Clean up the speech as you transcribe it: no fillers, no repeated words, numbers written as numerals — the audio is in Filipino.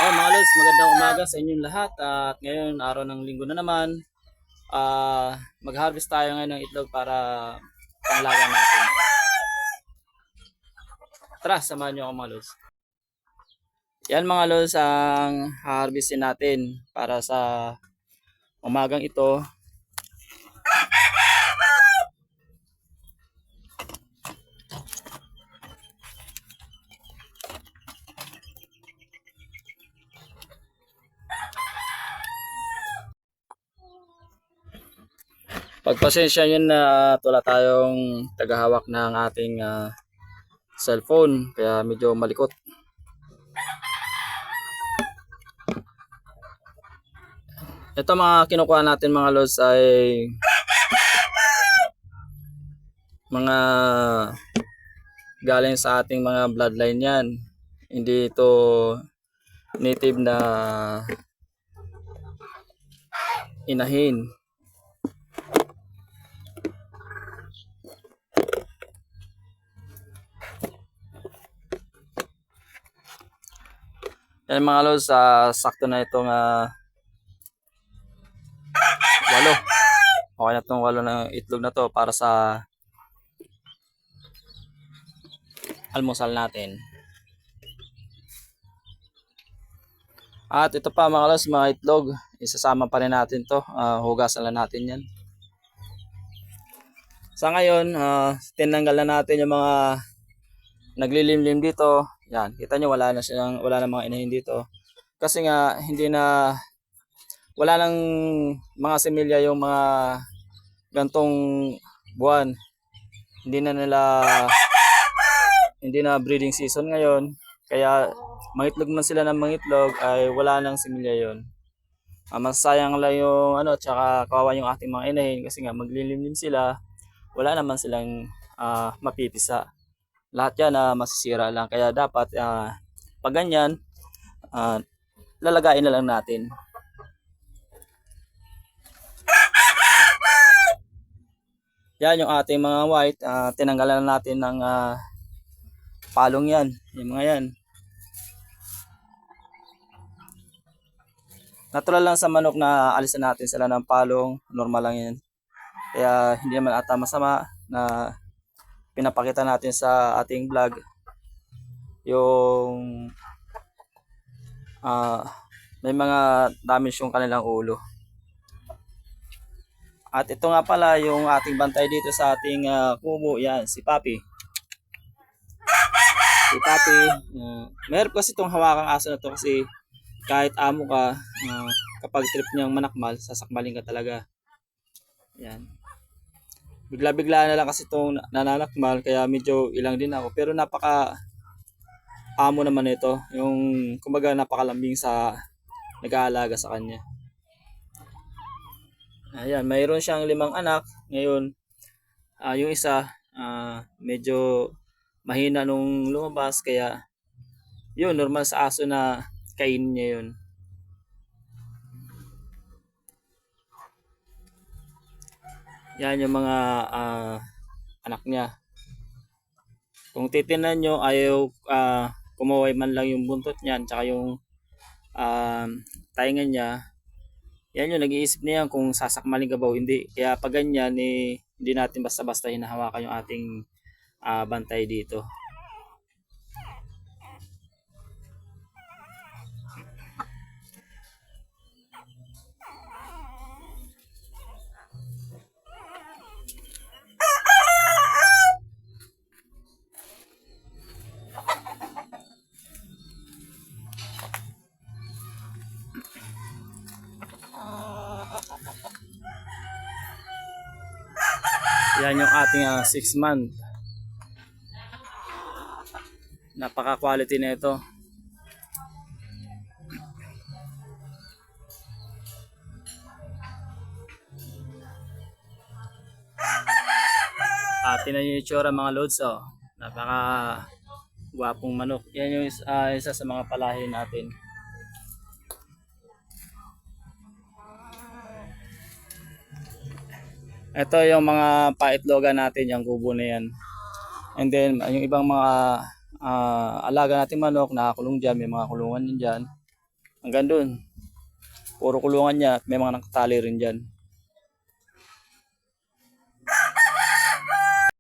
Oh, mga lods, magandang umaga sa inyong lahat. At ngayon, araw ng linggo na naman. Mag-harvest tayo ngayon ng itlog para panglaga natin. Tara, samahan nyo ako mga lods. Yan mga lods ang harvestin natin para sa umagang ito. Pagpasensya nyo na wala tayong tagahawak ng ating cellphone, kaya medyo malikot. Ito mga kinukuha natin mga lods ay mga galing sa ating mga bloodline yan. Hindi ito native na inahin. Yan mga lods, sakto na itong 8. Okay na itong 8 na itlog na to para sa almusal natin. At ito pa mga lods, mga itlog, isasama pa rin natin to. Hugasan lang natin yan. Sa ngayon, tinanggal na natin yung mga naglilimlim dito. Yan, kita nyo wala na mga inahin dito. Kasi nga wala nang mga similya yung mga gantong buwan. Hindi na breeding season ngayon. Kaya mangitlog man sila ng mangitlog ay wala nang similya yon. Masayang lang yung tsaka kawawa yung ating mga inahin kasi nga maglilimlim sila. Wala naman silang mapipisa. Lahat yan masisira lang. Kaya dapat pag ganyan, lalagain na lang natin. Yan yung ating mga white. Tinanggalan na natin ng palong yan. Yung mga yan. Natural lang sa manok na alisan natin sila ng palong. Normal lang yan. Kaya hindi naman ata masama na pinapakita natin sa ating vlog yung may mga damage yung kanilang ulo. At ito nga pala yung ating bantay dito sa ating kubo. Yan, si Papi. Si Papi. Meron kasi itong hawakang aso na to kasi kahit amo ka, kapag trip niyang manakmal, sasakmalin ka talaga. Yan. Bigla-bigla na lang kasi itong nananakmal kaya medyo ilang din ako. Pero napaka amo naman ito. Yung kumbaga napakalambing sa nag-aalaga sa kanya. Ayan, mayroon siyang 5 anak. Ngayon, yung isa medyo mahina nung lumabas kaya yun, normal sa aso na kainin niya yun. Yan yung mga anak niya. Kung titinan nyo, ayaw kumaway man lang yung buntot niyan tsaka yung tainga niya. Yan yung nag-iisip niya kung sasakmalin ka ba o hindi. Kaya pag ganyan, hindi natin basta-basta hinahawakan yung ating bantay dito. Yan yung ating 6 month. Napaka quality na ito. Tinan nyo yung itsura mga loads. Napaka gwapong manok. Yan yung isa sa mga palahi natin. Ito yung mga paitlogan natin, yung kubo na yan. And then yung ibang mga alaga natin manok nakakulong dyan, may mga kulungan din dyan. hanggang doon. Puro kulungan niya at may mga nakatali rin dyan.